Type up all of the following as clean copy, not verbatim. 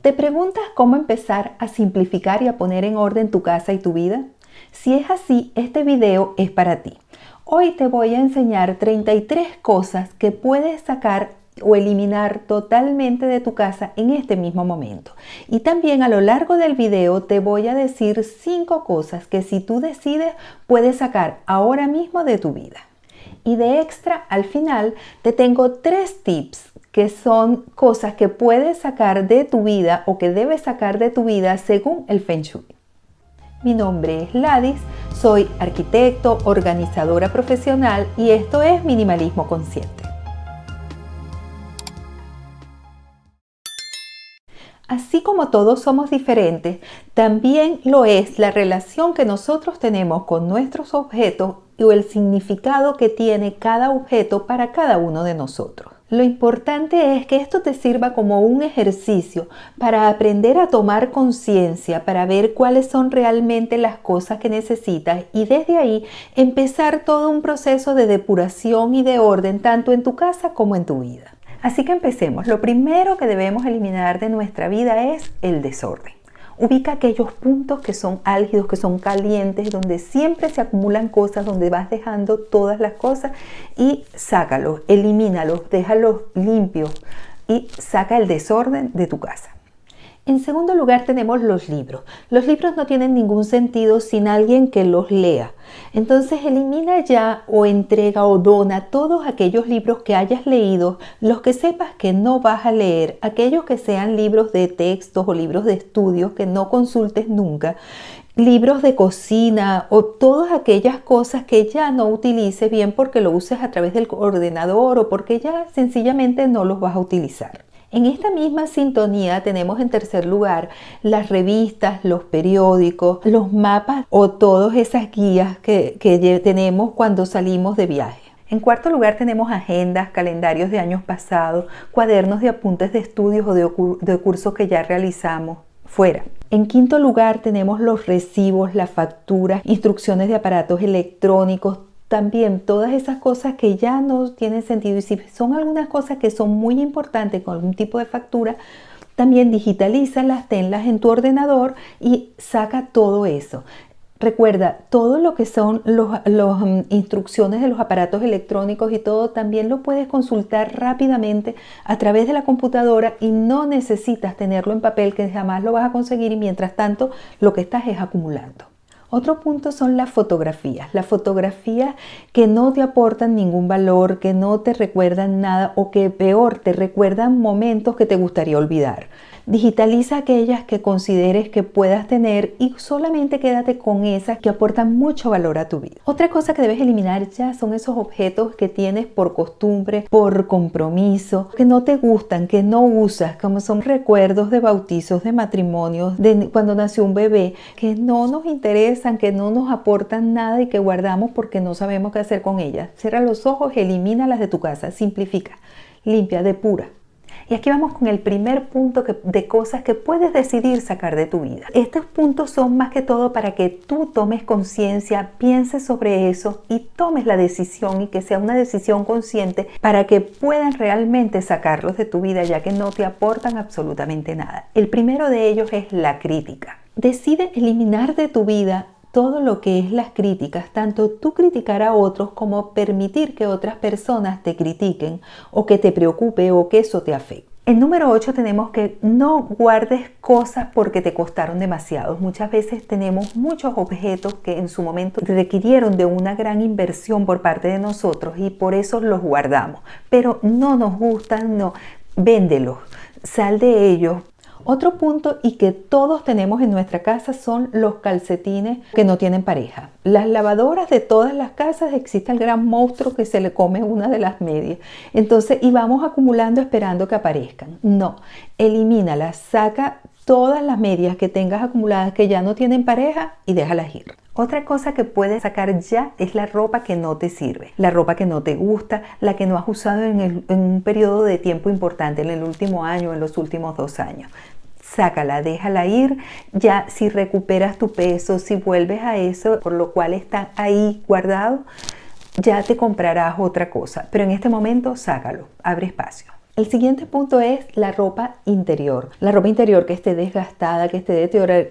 ¿Te preguntas cómo empezar a simplificar y a poner en orden tu casa y tu vida? Si es así, este video es para ti. Hoy te voy a enseñar 33 cosas que puedes sacar o eliminar totalmente de tu casa en este mismo momento. Y también a lo largo del video te voy a decir 5 cosas que si tú decides puedes sacar ahora mismo de tu vida. Y de extra, al final te tengo 3 tips que son cosas que puedes sacar de tu vida o que debes sacar de tu vida según el Feng Shui. Mi nombre es Ladis, soy arquitecto, organizadora profesional y esto es Minimalismo Consciente. Así como todos somos diferentes, también lo es la relación que nosotros tenemos con nuestros objetos y el significado que tiene cada objeto para cada uno de nosotros. Lo importante es que esto te sirva como un ejercicio para aprender a tomar conciencia, para ver cuáles son realmente las cosas que necesitas y desde ahí empezar todo un proceso de depuración y de orden tanto en tu casa como en tu vida. Así que empecemos. Lo primero que debemos eliminar de nuestra vida es el desorden. Ubica aquellos puntos que son álgidos, que son calientes, donde siempre se acumulan cosas, donde vas dejando todas las cosas y sácalos, elimínalos, déjalos limpios y saca el desorden de tu casa. En segundo lugar tenemos los libros. Los libros no tienen ningún sentido sin alguien que los lea. Entonces elimina ya o entrega o dona todos aquellos libros que hayas leído, los que sepas que no vas a leer, aquellos que sean libros de textos o libros de estudios que no consultes nunca, libros de cocina o todas aquellas cosas que ya no utilices, bien porque lo uses a través del ordenador o porque ya sencillamente no los vas a utilizar. En esta misma sintonía tenemos en tercer lugar las revistas, los periódicos, los mapas o todas esas guías que tenemos cuando salimos de viaje. En cuarto lugar tenemos agendas, calendarios de años pasados, cuadernos de apuntes de estudios o de cursos que ya realizamos. Fuera. En quinto lugar tenemos los recibos, las facturas, instrucciones de aparatos electrónicos, también todas esas cosas que ya no tienen sentido y si son algunas cosas que son muy importantes con algún tipo de factura, también digitalízalas, tenlas en tu ordenador y saca todo eso. Recuerda, todo lo que son las instrucciones de los aparatos electrónicos y todo también lo puedes consultar rápidamente a través de la computadora y no necesitas tenerlo en papel que jamás lo vas a conseguir y mientras tanto lo que estás es acumulando. Otro punto son las fotografías que no te aportan ningún valor, que no te recuerdan nada o que peor te recuerdan momentos que te gustaría olvidar. Digitaliza aquellas que consideres que puedas tener y solamente quédate con esas que aportan mucho valor a tu vida. Otra cosa que debes eliminar ya son esos objetos que tienes por costumbre, por compromiso, que no te gustan, que no usas, como son recuerdos de bautizos, de matrimonios, de cuando nació un bebé, que no nos interesan, que no nos aportan nada y que guardamos porque no sabemos qué hacer con ellas. Cierra los ojos, elimínalas de tu casa, simplifica, limpia, depura. Y aquí vamos con el primer punto de cosas que puedes decidir sacar de tu vida. Estos puntos son más que todo para que tú tomes conciencia, pienses sobre eso y tomes la decisión y que sea una decisión consciente para que puedan realmente sacarlos de tu vida ya que no te aportan absolutamente nada. El primero de ellos es la crítica. Decide eliminar de tu vida todo lo que es las críticas, tanto tú criticar a otros como permitir que otras personas te critiquen o que te preocupe o que eso te afecte. En número 8 tenemos que no guardes cosas porque te costaron demasiado. Muchas veces tenemos muchos objetos que en su momento requirieron de una gran inversión por parte de nosotros y por eso los guardamos. Pero no nos gustan, no, véndelos, sal de ellos. Otro punto y que todos tenemos en nuestra casa son los calcetines que no tienen pareja. Las lavadoras de todas las casas existe el gran monstruo que se le come una de las medias. Entonces, y vamos acumulando esperando que aparezcan. No, elimínalas, saca todas las medias que tengas acumuladas que ya no tienen pareja y déjalas ir. Otra cosa que puedes sacar ya es la ropa que no te sirve, la ropa que no te gusta, la que no has usado en un periodo de tiempo importante, en el último año, en los últimos 2 años. Sácala, déjala ir, ya si recuperas tu peso, si vuelves a eso, por lo cual está ahí guardado, ya te comprarás otra cosa, pero en este momento sácalo, abre espacio. El siguiente punto es la ropa interior. La ropa interior que esté desgastada, que esté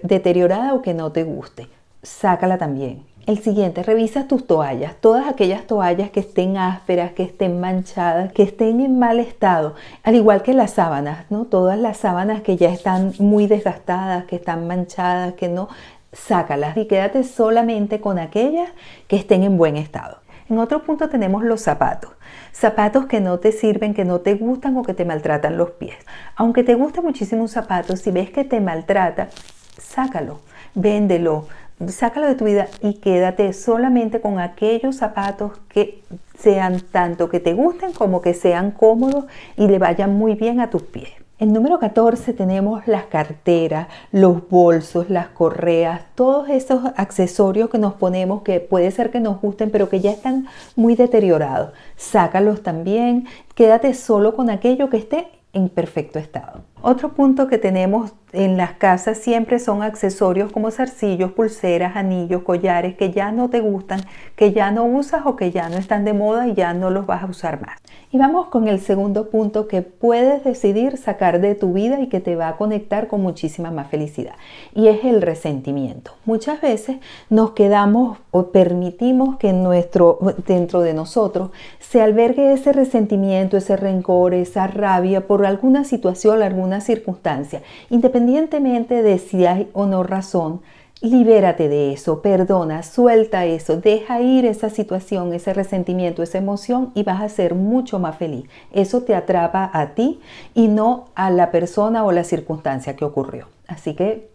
deteriorada o que no te guste. Sácala también. El siguiente, revisa tus toallas. Todas aquellas toallas que estén ásperas, que estén manchadas, que estén en mal estado. Al igual que las sábanas, ¿no? Todas las sábanas que ya están muy desgastadas, que están manchadas, que no, sácalas y quédate solamente con aquellas que estén en buen estado. En otro punto tenemos los zapatos. Zapatos que no te sirven, que no te gustan o que te maltratan los pies. Aunque te guste muchísimo un zapato, si ves que te maltrata, sácalo, véndelo, sácalo de tu vida y quédate solamente con aquellos zapatos que sean tanto que te gusten como que sean cómodos y le vayan muy bien a tus pies. En número 14 tenemos las carteras, los bolsos, las correas, todos esos accesorios que nos ponemos que puede ser que nos gusten pero que ya están muy deteriorados. Sácalos también, quédate solo con aquello que esté en perfecto estado. Otro punto que tenemos en las casas siempre son accesorios como zarcillos, pulseras, anillos, collares que ya no te gustan, que ya no usas o que ya no están de moda y ya no los vas a usar más. Y vamos con el segundo punto que puedes decidir sacar de tu vida y que te va a conectar con muchísima más felicidad. Y es el resentimiento. Muchas veces nos quedamos o permitimos que dentro de nosotros se albergue ese resentimiento, ese rencor, esa rabia por alguna situación, alguna circunstancia. Independientemente de si hay o no razón, libérate de eso, perdona, suelta eso, deja ir esa situación, ese resentimiento, esa emoción y vas a ser mucho más feliz. Eso te atrapa a ti y no a la persona o la circunstancia que ocurrió. Así que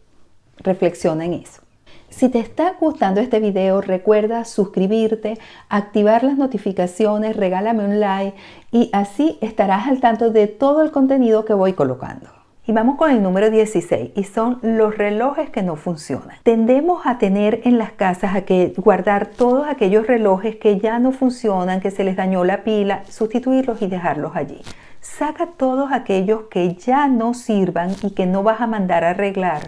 reflexiona en eso. Si te está gustando este video, recuerda suscribirte, activar las notificaciones, regálame un like y así estarás al tanto de todo el contenido que voy colocando. Y vamos con el número 16 y son los relojes que no funcionan. Tendemos a tener en las casas a que guardar todos aquellos relojes que ya no funcionan, que se les dañó la pila, sustituirlos y dejarlos allí. Saca todos aquellos que ya no sirvan y que no vas a mandar a arreglar.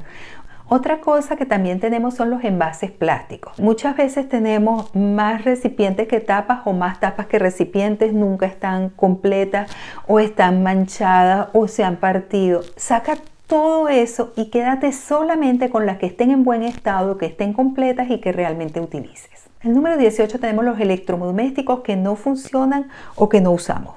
Otra cosa que también tenemos son los envases plásticos. Muchas veces tenemos más recipientes que tapas o más tapas que recipientes, nunca están completas o están manchadas o se han partido. Saca todo eso y quédate solamente con las que estén en buen estado, que estén completas y que realmente utilices. El número 18 tenemos los electrodomésticos que no funcionan o que no usamos.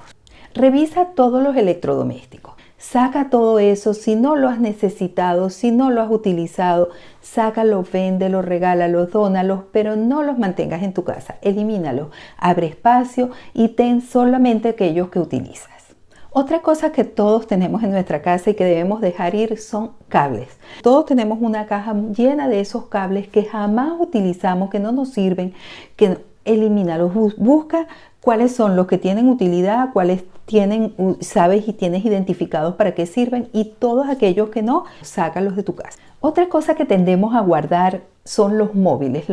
Revisa todos los electrodomésticos. Saca todo eso, si no lo has necesitado, si no lo has utilizado, sácalo, véndelo, regálalo, dónalos, pero no los mantengas en tu casa, elimínalos, abre espacio y ten solamente aquellos que utilizas. Otra cosa que todos tenemos en nuestra casa y que debemos dejar ir son cables. Todos tenemos una caja llena de esos cables que jamás utilizamos, que no nos sirven, que elimínalos, busca cuáles son los que tienen utilidad, cuáles sabes y tienes identificados para qué sirven y todos aquellos que no, sácalos de tu casa. Otra cosa que tendemos a guardar son los móviles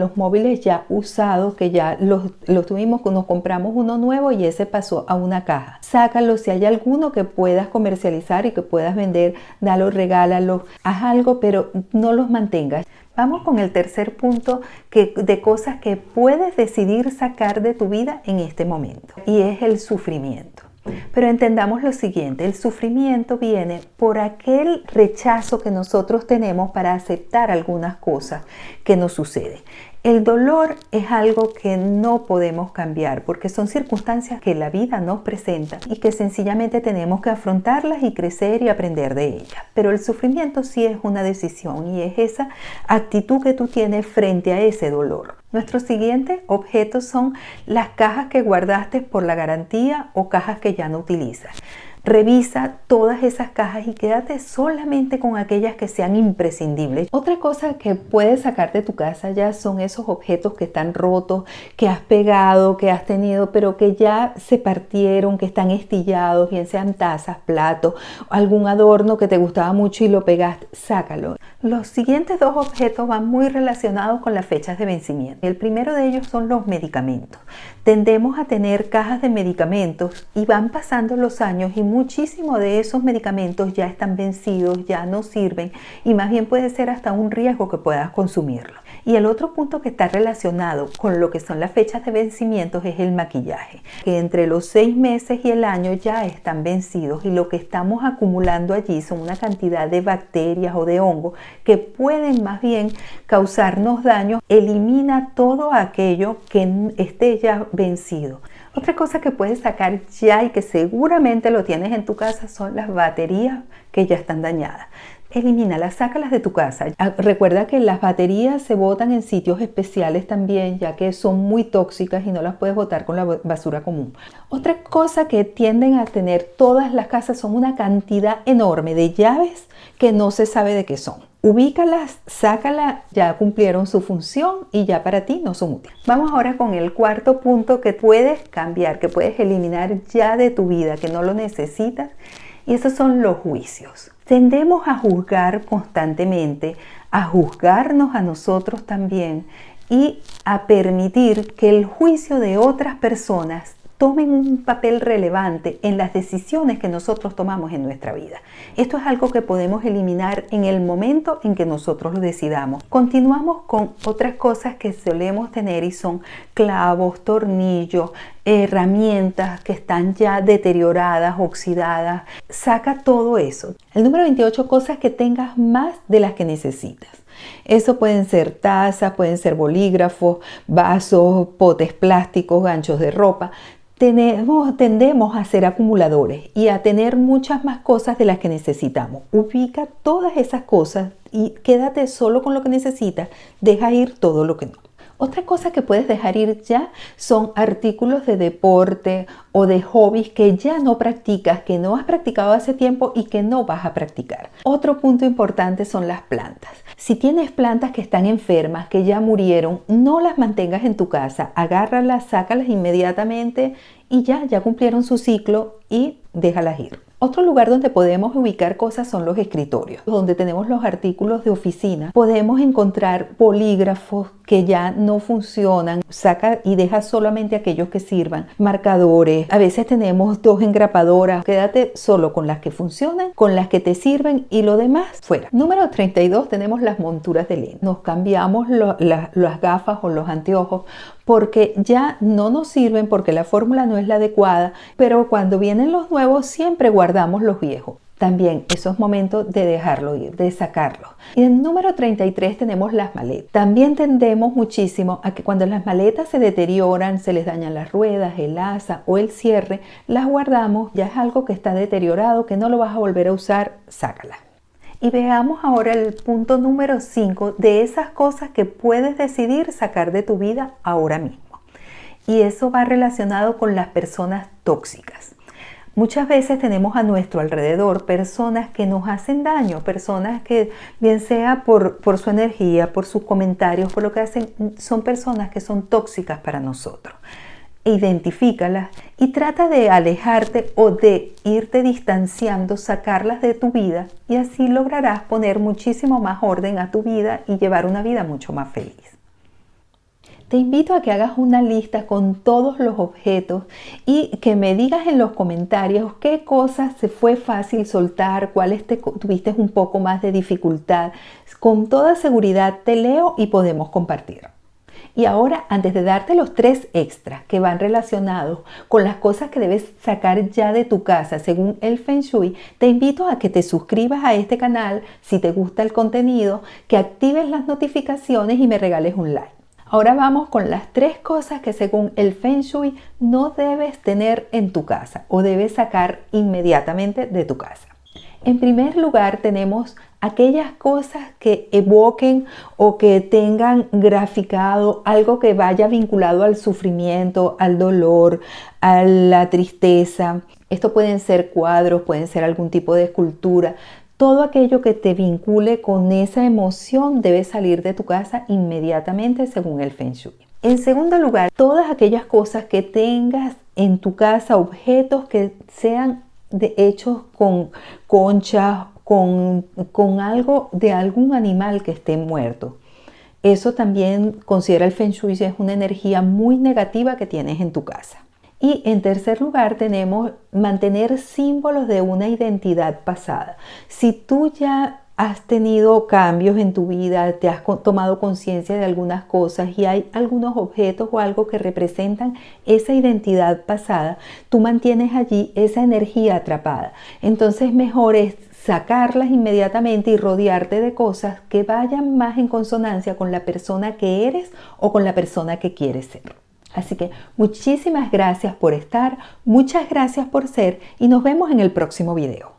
ya usados que ya los tuvimos, nos compramos uno nuevo y ese pasó a una caja. Sácalos, si hay alguno que puedas comercializar y que puedas vender, dalo, regálalo, haz algo, pero no los mantengas. Vamos con el tercer punto de cosas que puedes decidir sacar de tu vida en este momento y es el sufrimiento. Pero entendamos lo siguiente, el sufrimiento viene por aquel rechazo que nosotros tenemos para aceptar algunas cosas que nos suceden. El dolor es algo que no podemos cambiar porque son circunstancias que la vida nos presenta y que sencillamente tenemos que afrontarlas y crecer y aprender de ellas. Pero el sufrimiento sí es una decisión y es esa actitud que tú tienes frente a ese dolor. Nuestro siguiente objeto son las cajas que guardaste por la garantía o cajas que ya no utilizas. Revisa todas esas cajas y quédate solamente con aquellas que sean imprescindibles. Otra cosa que puedes sacar de tu casa ya son esos objetos que están rotos, que has pegado, que has tenido, pero que ya se partieron, que están estillados, bien sean tazas, platos, algún adorno que te gustaba mucho y lo pegaste, sácalo. Los siguientes dos objetos van muy relacionados con las fechas de vencimiento. El primero de ellos son los medicamentos. Tendemos a tener cajas de medicamentos y van pasando los años y muchísimos de esos medicamentos ya están vencidos, ya no sirven y más bien puede ser hasta un riesgo que puedas consumirlo. Y el otro punto que está relacionado con lo que son las fechas de vencimientos es el maquillaje, que entre los 6 meses y el año ya están vencidos y lo que estamos acumulando allí son una cantidad de bacterias o de hongos que pueden más bien causarnos daño. Elimina todo aquello que esté ya vencido. Otra cosa que puedes sacar ya y que seguramente lo tienes en tu casa son las baterías que ya están dañadas. Elimínalas, sácalas de tu casa. Recuerda que las baterías se botan en sitios especiales también, ya que son muy tóxicas y no las puedes botar con la basura común. Otra cosa que tienden a tener todas las casas son una cantidad enorme de llaves que no se sabe de qué son. Ubícalas, sácalas, ya cumplieron su función y ya para ti no son útiles. Vamos ahora con el cuarto punto que puedes cambiar, que puedes eliminar ya de tu vida, que no lo necesitas, y esos son los juicios. Tendemos a juzgar constantemente, a juzgarnos a nosotros también y a permitir que el juicio de otras personas tomen un papel relevante en las decisiones que nosotros tomamos en nuestra vida. Esto es algo que podemos eliminar en el momento en que nosotros lo decidamos. Continuamos con otras cosas que solemos tener y son clavos, tornillos, herramientas que están ya deterioradas, oxidadas. Saca todo eso. El número 28, cosas que tengas más de las que necesitas. Eso pueden ser tazas, pueden ser bolígrafos, vasos, potes plásticos, ganchos de ropa. Tendemos a ser acumuladores y a tener muchas más cosas de las que necesitamos. Ubica todas esas cosas y quédate solo con lo que necesitas. Deja ir todo lo que no. Otra cosa que puedes dejar ir ya son artículos de deporte o de hobbies que ya no practicas, que no has practicado hace tiempo y que no vas a practicar. Otro punto importante son las plantas. Si tienes plantas que están enfermas, que ya murieron, no las mantengas en tu casa. Agárralas, sácalas inmediatamente y ya cumplieron su ciclo y déjalas ir. Otro lugar donde podemos ubicar cosas son los escritorios, donde tenemos los artículos de oficina. Podemos encontrar bolígrafos que ya no funcionan, saca y deja solamente aquellos que sirvan, marcadores, a veces tenemos 2 engrapadoras, quédate solo con las que funcionan, con las que te sirven y lo demás fuera. Número 32, tenemos las monturas de lentes. Nos cambiamos las gafas o los anteojos porque ya no nos sirven, porque la fórmula no es la adecuada, pero cuando vienen los nuevos siempre guardamos los viejos. También eso es momento de dejarlo ir, de sacarlo. Y en el número 33 tenemos las maletas. También tendemos muchísimo a que cuando las maletas se deterioran, se les dañan las ruedas, el asa o el cierre, las guardamos, ya es algo que está deteriorado, que no lo vas a volver a usar, sácala. Y veamos ahora el punto número 5 de esas cosas que puedes decidir sacar de tu vida ahora mismo. Y eso va relacionado con las personas tóxicas. Muchas veces tenemos a nuestro alrededor personas que nos hacen daño, personas que bien sea por su energía, por sus comentarios, por lo que hacen, son personas que son tóxicas para nosotros. Identifícalas y trata de alejarte o de irte distanciando, sacarlas de tu vida y así lograrás poner muchísimo más orden a tu vida y llevar una vida mucho más feliz. Te invito a que hagas una lista con todos los objetos y que me digas en los comentarios qué cosas se fue fácil soltar, cuáles tuviste un poco más de dificultad. Con toda seguridad te leo y podemos compartir. Y ahora, antes de darte los 3 extras que van relacionados con las cosas que debes sacar ya de tu casa según el Feng Shui, te invito a que te suscribas a este canal si te gusta el contenido, que actives las notificaciones y me regales un like. Ahora vamos con las 3 cosas que según el Feng Shui no debes tener en tu casa o debes sacar inmediatamente de tu casa. En primer lugar tenemos aquellas cosas que evoquen o que tengan graficado algo que vaya vinculado al sufrimiento, al dolor, a la tristeza. Esto pueden ser cuadros, pueden ser algún tipo de escultura. Todo aquello que te vincule con esa emoción debe salir de tu casa inmediatamente según el Feng Shui. En segundo lugar, todas aquellas cosas que tengas en tu casa, objetos que sean hechos con conchas, con algo de algún animal que esté muerto. Eso también considera el Feng Shui, es una energía muy negativa que tienes en tu casa. Y en tercer lugar tenemos mantener símbolos de una identidad pasada. Si tú ya has tenido cambios en tu vida, te has tomado conciencia de algunas cosas y hay algunos objetos o algo que representan esa identidad pasada, tú mantienes allí esa energía atrapada. Entonces mejor es sacarlas inmediatamente y rodearte de cosas que vayan más en consonancia con la persona que eres o con la persona que quieres ser. Así que muchísimas gracias por estar, muchas gracias por ser y nos vemos en el próximo video.